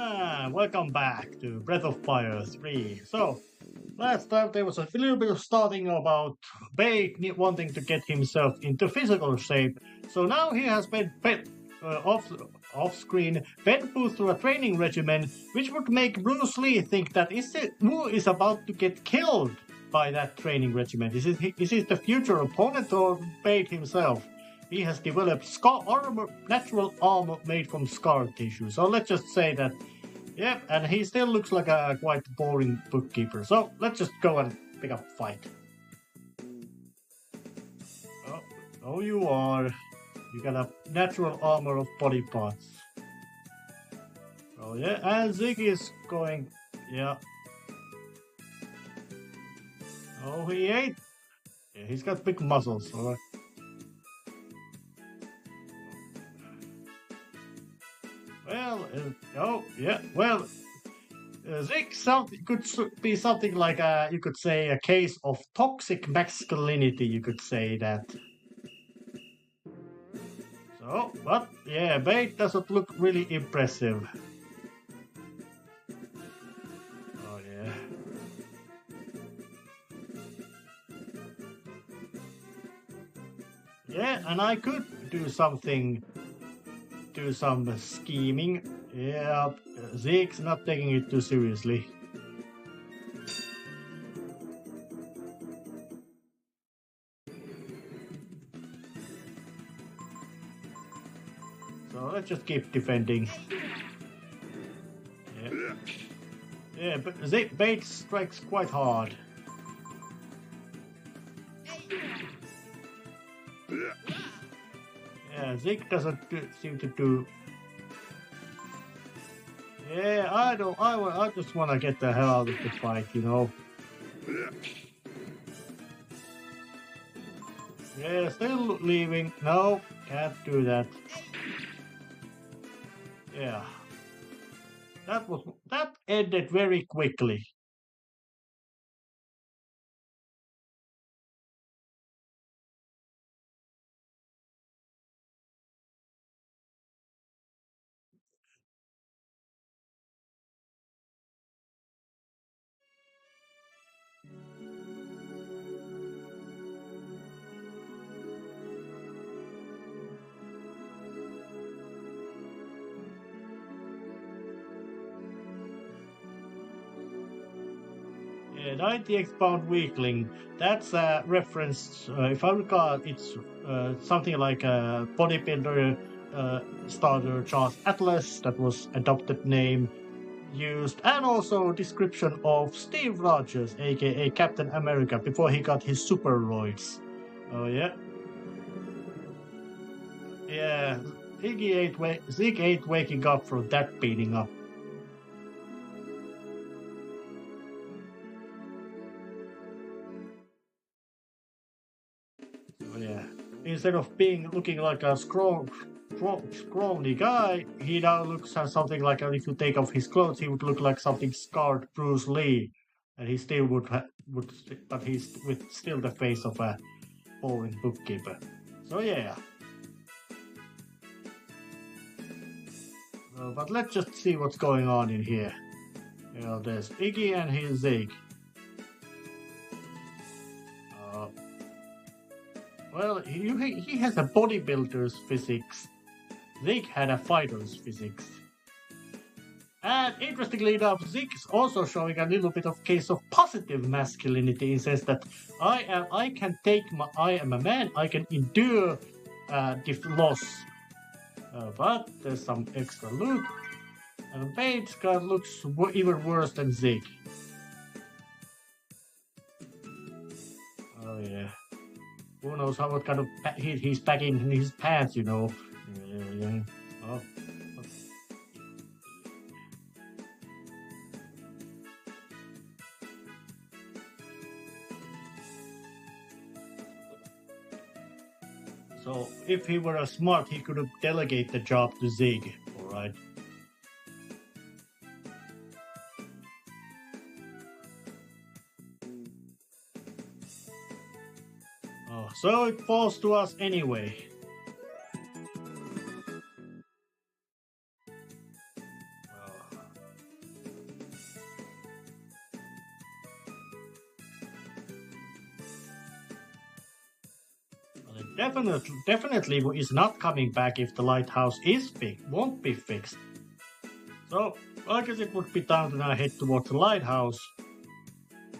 Welcome back to Breath of Fire 3. So, last time there was a little bit of starting about Bait wanting to get himself into physical shape. So now he has been off-screen been put through a training regimen, which would make Bruce Lee think that Wu is about to get killed by that training regimen. Is it the future opponent or Bait himself? He has developed natural armor made from scar tissue. So let's just say that, yep, and he still looks like a quite boring bookkeeper. So let's just go and pick up a fight. Oh, you are. You got a natural armor of body parts. Oh yeah, and Ziggy is going, yeah. Oh, he ate. Yeah, he's got big muscles, alright. Well, Zig could be something like you could say a case of toxic masculinity, you could say that. So, but yeah, Bait doesn't look really impressive. Oh yeah. Yeah, and I could do some scheming. Yeah, Zeke's not taking it too seriously. So let's just keep defending. Yeah, but Bait strikes quite hard. Yeah, Zeke doesn't seem to do. Yeah, I just want to get the hell out of the fight, you know. Yeah, still leaving. No, can't do that. Yeah. That ended very quickly. Yeah, 90x-pound weakling. That's a reference, if I recall, it's something like a bodybuilder starter Charles Atlas, that was adopted name used, and also description of Steve Rogers, aka Captain America, before he got his superroids. Oh yeah. Yeah, Zeke ain't waking up from that beating up. Yeah, instead of looking like a scrawny guy, he now looks at something like, if you take off his clothes, he would look like something scarred Bruce Lee, and he still but he's with still the face of a boring bookkeeper. So yeah. But let's just see what's going on in here. You know, there's Iggy and his Zig. Well, he has a bodybuilder's physics. Zig had a fighter's physics. And interestingly enough, Zig is also showing a little bit of case of positive masculinity in the sense that I am a man, I can endure loss. But there's some extra loot. And Bait's card looks even worse than Zig. Oh yeah. Who knows what kind of heat he's packing in his pants, you know. Yeah. Oh. So if he were smart, he could have delegated the job to Zig, alright? Oh, so it falls to us anyway. definitely is not coming back if the lighthouse won't be fixed. So I guess it would be time to now head towards the lighthouse,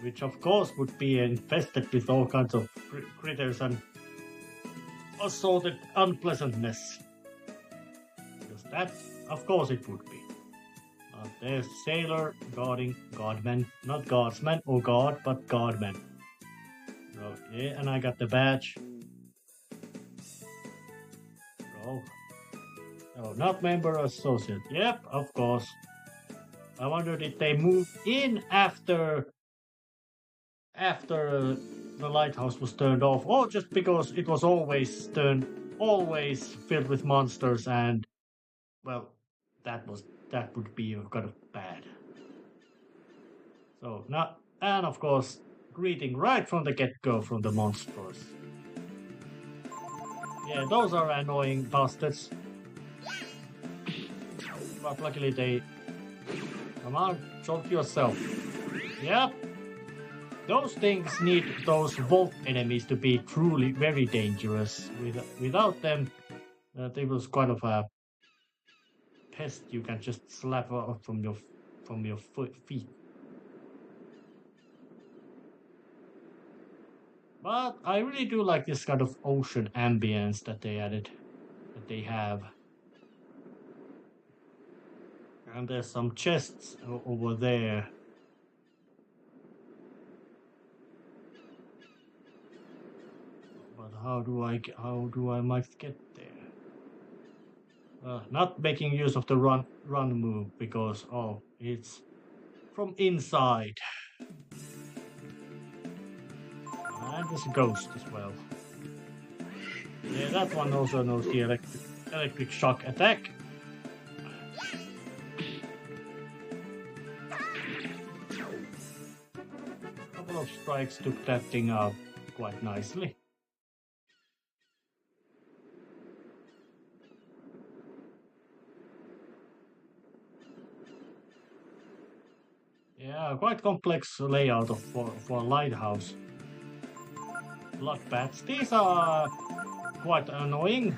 which of course would be infested with all kinds of critters and assorted unpleasantness. Because that, of course, it would be. There's sailor guarding guardman, not guardsman or guard, but guardman. Okay, and I got the badge. Oh, not member associate. Yep, of course. I wonder did they move in after the lighthouse was turned off, or just because it was always filled with monsters, and well, that would be kind of bad. So now, and of course, greeting right from the get-go from the monsters. Yeah, those are annoying bastards. But luckily they... Come on, choke yourself. Yep. Those things need those vault enemies to be truly very dangerous. Without them, they was kind of a pest you can just slap off from your feet. But I really do like this kind of ocean ambience that they have. And there's some chests over there. But how do I might get there? Not making use of the run move because it's from inside. And there's a ghost as well. Yeah, that one also knows the electric shock attack. A couple of strikes took that thing out quite nicely. Yeah, quite complex layout for a lighthouse. Blood bats. These are quite annoying.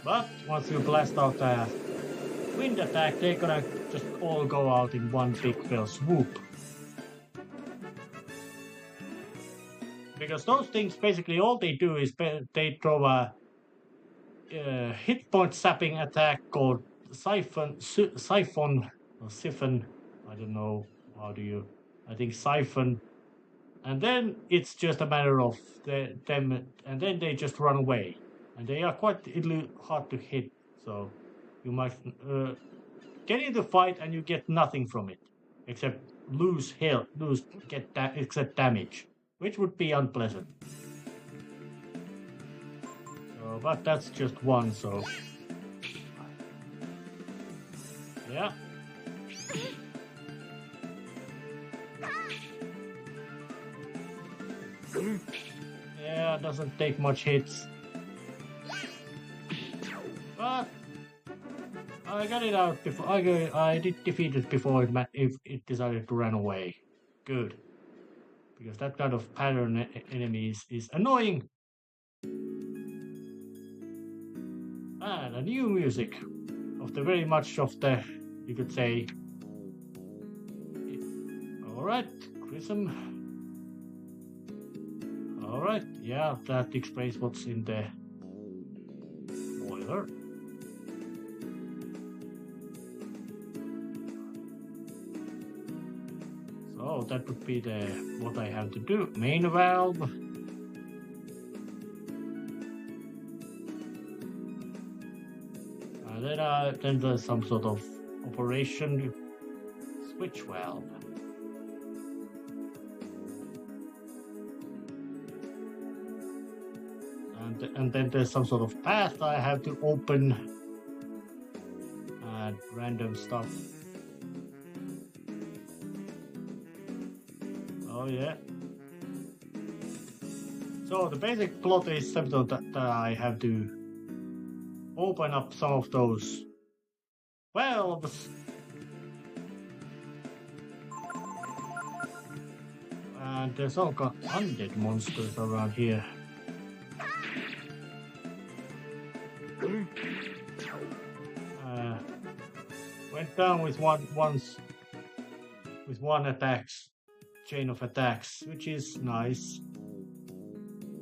But once you blast out a wind attack, they're gonna just all go out in one big fell swoop. Because those things basically all they do is they throw a hit point sapping attack called siphon, I don't know how do you. I think siphon. And then it's just a matter of them, and then they just run away. And they are quite hard to hit, so you might get into the fight and you get nothing from it, except except damage, which would be unpleasant. But that's just one, so yeah. Yeah, doesn't take much hits. But I got it out before I did defeat it before it decided to run away. Good. Because that kind of pattern enemy is annoying. And a new music of the very much of the, you could say. Alright, Chrism. Alright, yeah, that explains what's in the boiler. So that would be what I have to do. Main valve. And then there's some sort of operation switch valve. And then there's some sort of path I have to open and random stuff. Oh yeah. So the basic plot is simple that I have to open up some of those valves. And there's all kind of undead monsters around here. went down with one attacks, chain of attacks, which is nice.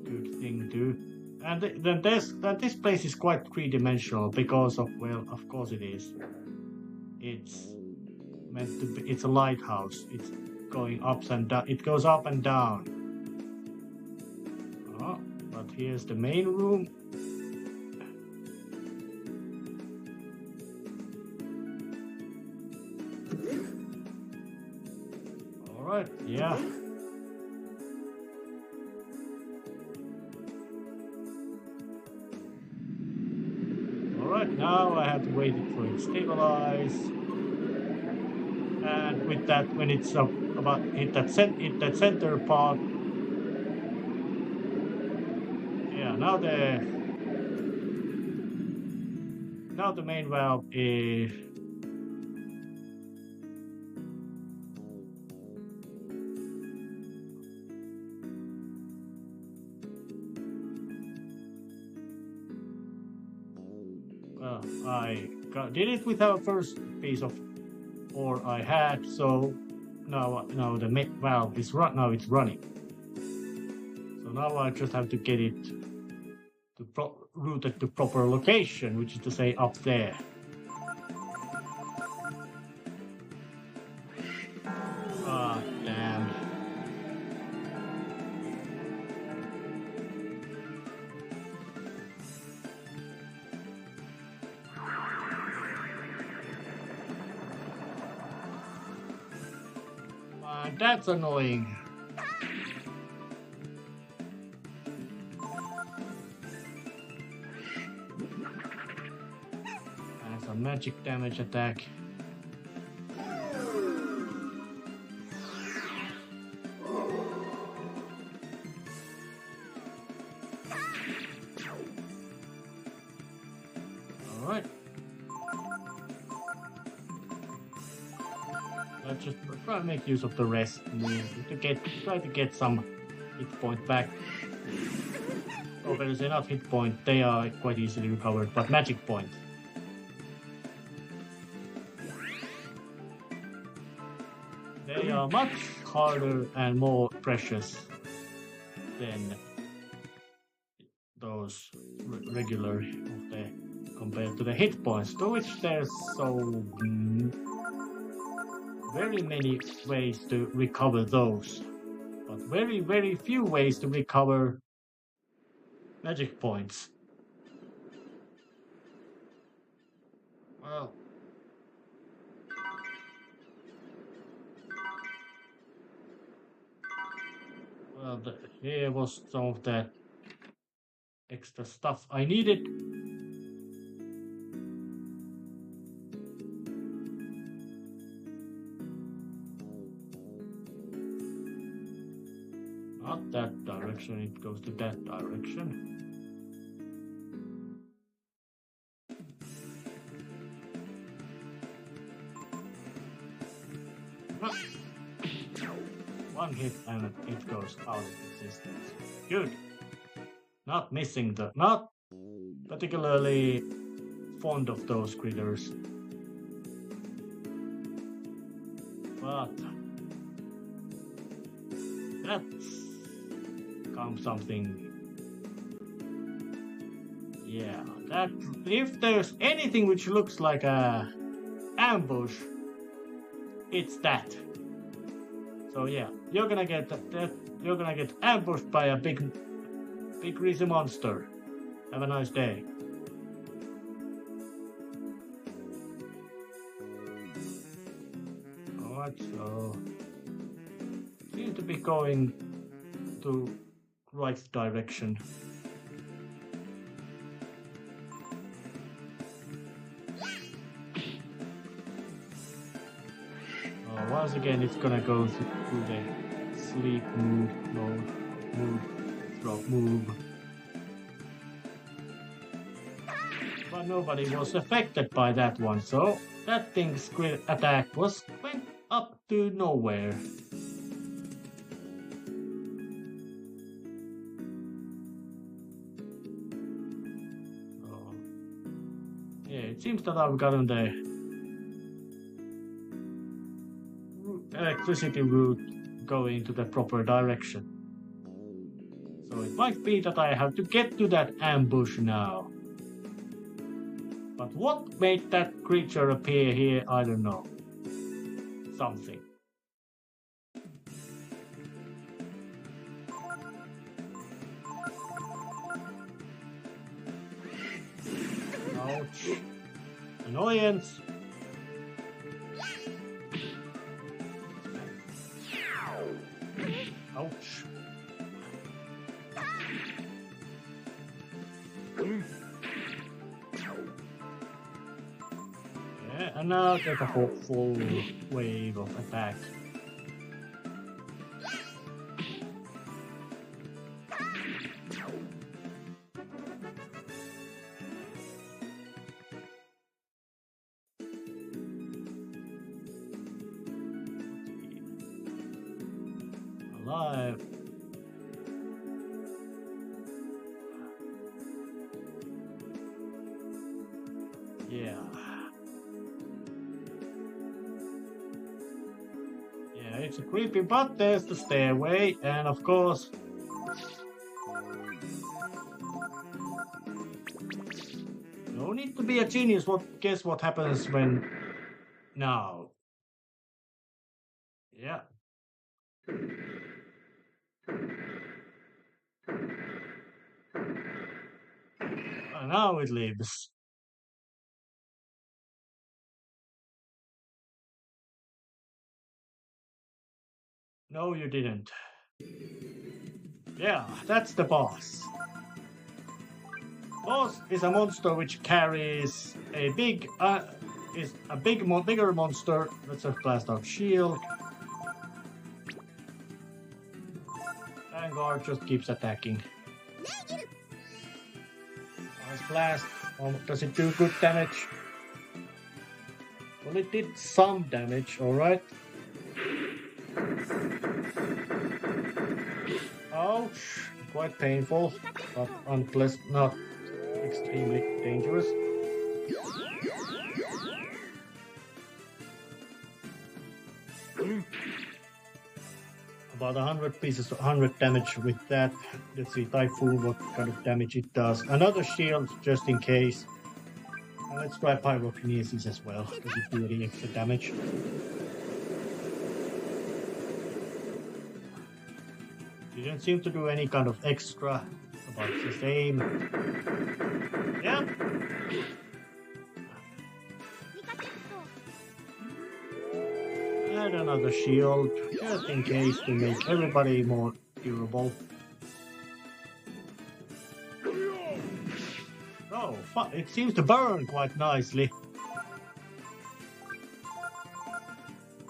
Good thing too. And then this place is quite three-dimensional because of, well, of course it is. It's meant to be. It's a lighthouse. It's going ups and down. It goes up and down. Oh, but here's the main room. All right, yeah. Alright, now I have to wait for it to stabilize. And with that, when it's about hit that center part, yeah. Now the main valve is. Well, I did it with our first piece of ore I had, so now the main valve is now it's running. So now I just have to get it to routed to proper location, which is to say up there. Ah, damn. That's annoying. And some magic damage attack. Alright. Let's just try to make use of the rest move to try to get some hit point back. Obviously not hit point, they are quite easily recovered, but magic point. They are much harder and more precious than those regular compared to the hit points, to which there's so very many ways to recover those, but very, very few ways to recover magic points. Well, here was some of that extra stuff I needed. Not that direction, it goes to that direction. One hit and it goes out of existence. Good. Not particularly fond of those critters. But that's something. Yeah, that if there's anything which looks like a ambush, it's that. So yeah, you're gonna get ambushed by a big greasy monster. Have a nice day. Alright, so seem to be going to right direction. Once again, it's gonna go through the sleep move. But nobody was affected by that one, so that thing's great attack went up to nowhere. Yeah, it seems that I've gotten the electricity route going to the proper direction. So it might be that I have to get to that ambush now. But what made that creature appear here, I don't know. Something. Ouch. Annoyance. Ouch. Yeah, and now get a full wave of attack. Alive. Yeah. Yeah, it's a creepy, but there's the stairway, and of course, no need to be a genius. Guess what happens when now? Yeah. And now it lives. No, you didn't. Yeah, that's the boss. Boss is a monster which carries a bigger monster. Let's just blast out shield. Vanguard just keeps attacking. Nice blast. Does it do good damage? Well, it did some damage, alright. Ouch. Quite painful, but unpleasant, not extremely dangerous. About 100 damage with that. Let's see, Typhoon, what kind of damage it does. Another shield, just in case. And let's try Pyrokinesis as well. Does it do any extra damage? Didn't seem to do any kind of extra. About the same. Yeah. And another shield, just in case to make everybody more durable. Oh, it seems to burn quite nicely.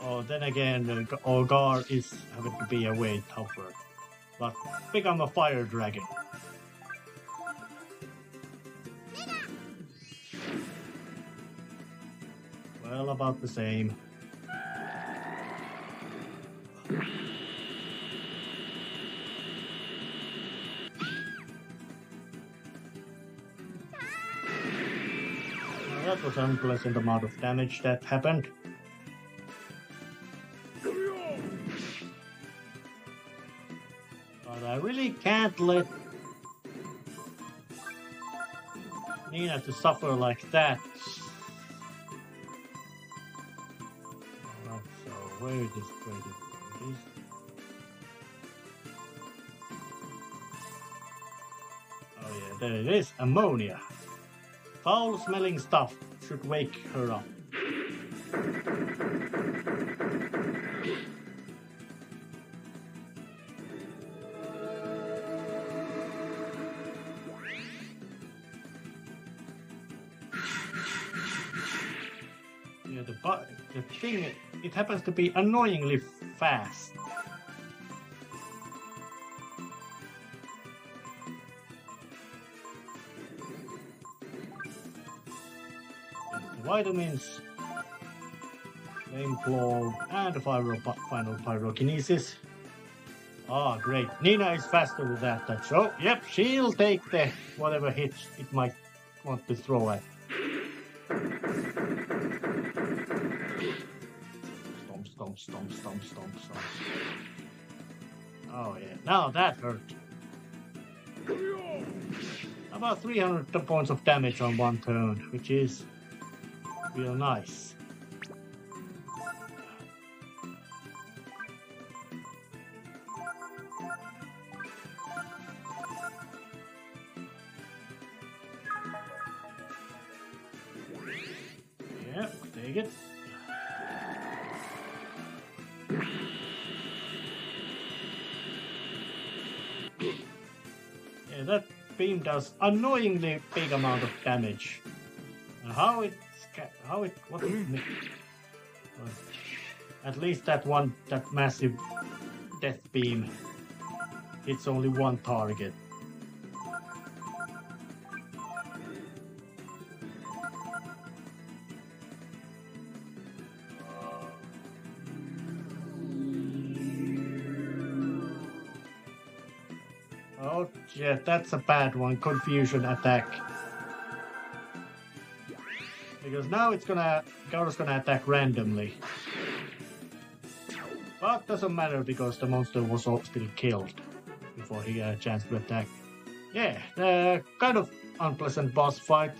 Oh, then again, Olgar is having to be a way tougher. But become a fire dragon. Well, about the same. Well, that was an unpleasant amount of damage that happened. But I really can't let Nina to suffer like that. Alright, so where is this? Oh yeah, there it is. Ammonia. Foul-smelling stuff should wake her up. Yeah, the thing, it happens to be annoyingly fast. Vitamins, flame claw, and final pyrokinesis. Ah, great. Nina is faster with that touch. So, yep, she'll take the whatever hit it might want to throw at. stomp, stomp, stomp, stomp. Oh yeah, now that hurt. About 300 points of damage on one turn, which is real nice. Yeah, take it. Yeah, that beam does annoyingly big amount of damage. And what is it? At least that massive death beam hits only one target. Oh yeah, that's a bad one. Confusion attack. Because now Gauda's gonna attack randomly. But doesn't matter because the monster was still killed before he got a chance to attack. Yeah, kind of unpleasant boss fight.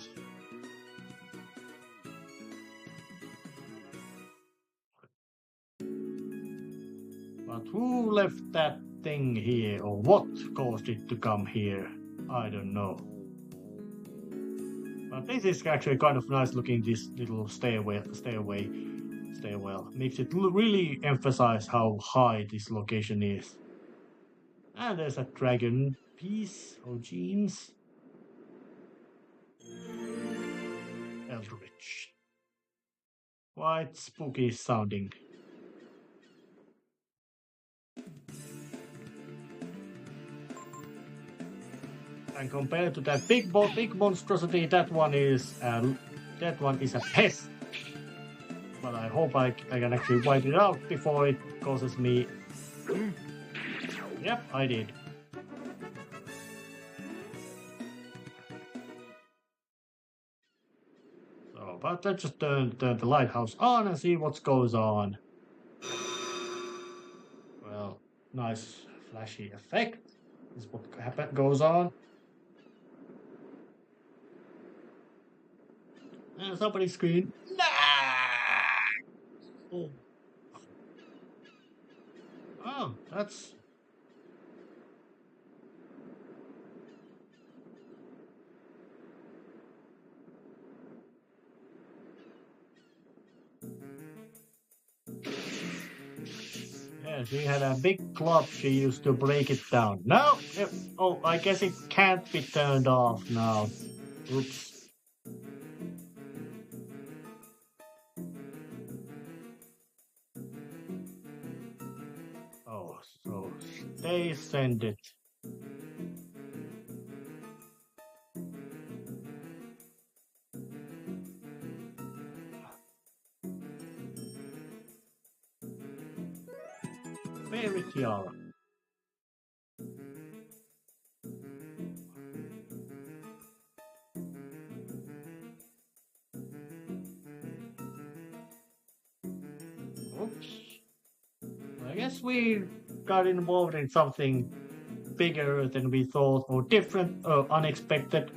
But who left that thing here, or what caused it to come here? I don't know. But this is actually kind of nice looking, this little stairwell. Makes it really emphasize how high this location is. And there's a dragon piece or genes. Eldritch. Quite spooky sounding. And compared to that big monstrosity, that one is a pest. But I hope I can actually wipe it out before it causes me. Yep, I did. So, but let's just turn the lighthouse on and see what goes on. Well, nice flashy effect. This is what goes on. And somebody screamed, "Nah!" Oh, that's... Yeah, she had a big club she used to break it down. No! Oh, I guess it can't be turned off now. Oops. Oh, so they send it. Fairy tiara. Oops. I guess we got involved in something bigger than we thought, or different, or unexpected.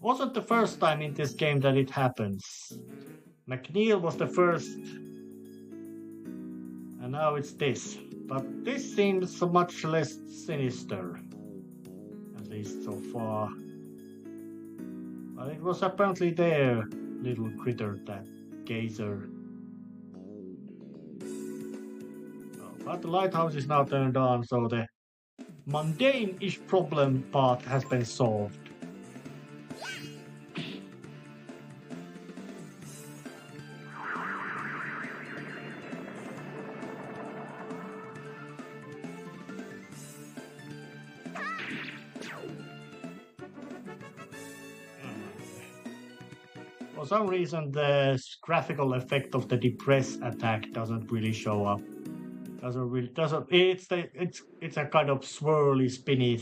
Wasn't the first time in this game that it happens. McNeil was the first, and now it's this. But this seems much less sinister, at least so far. But it was apparently their little critter, that gazer. But the lighthouse is now turned on, so the mundane-ish problem part has been solved. For some reason, the graphical effect of the depress attack doesn't really show up. It's a kind of swirly, spinny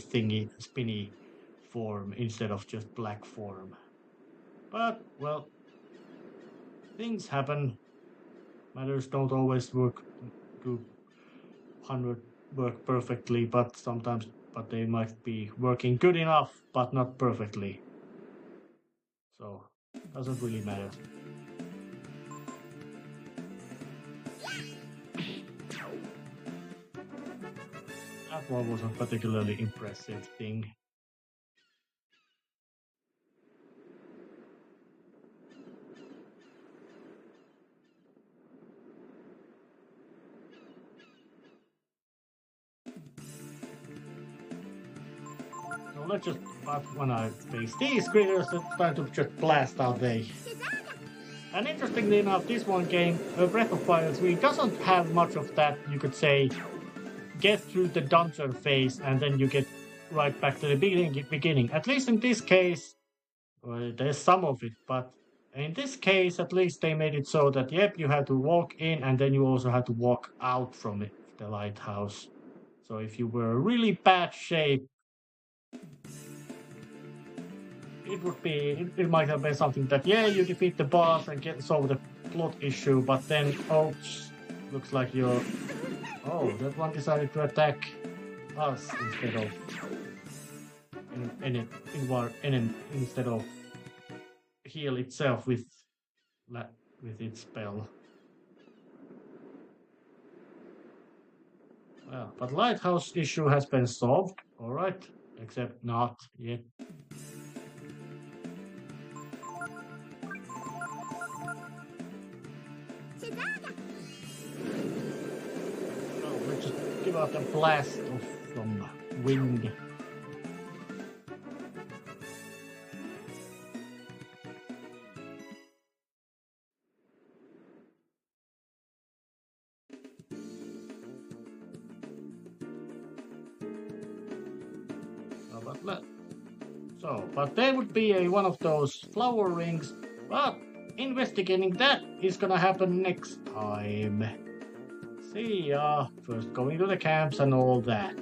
form instead of just black form. But well, things happen. Matters don't always work do 100 work perfectly, but sometimes they might be working good enough, but not perfectly. So doesn't really matter. That one wasn't particularly impressive thing. So let's just, but when I face these critters, it's time to just blast out they. And interestingly enough, this one game, Breath of Fire 3, doesn't have much of that, you could say, get through the dungeon phase and then you get right back to the beginning. At least in this case, well, there's some of it, but in this case, at least they made it so that, yep, you had to walk in and then you also had to walk out from it, the lighthouse. So if you were in really bad shape, it might have been something that, yeah, you defeat the boss and get solve the plot issue, but then, oops, looks like you're... Oh, that one decided to attack us instead of instead of heal itself with its spell. Well, but lighthouse issue has been solved, all right, except not yet. Give out a blast from wind. But there would be one of those flower rings, but investigating that is gonna happen next time. See ya. First going to the camps and all that.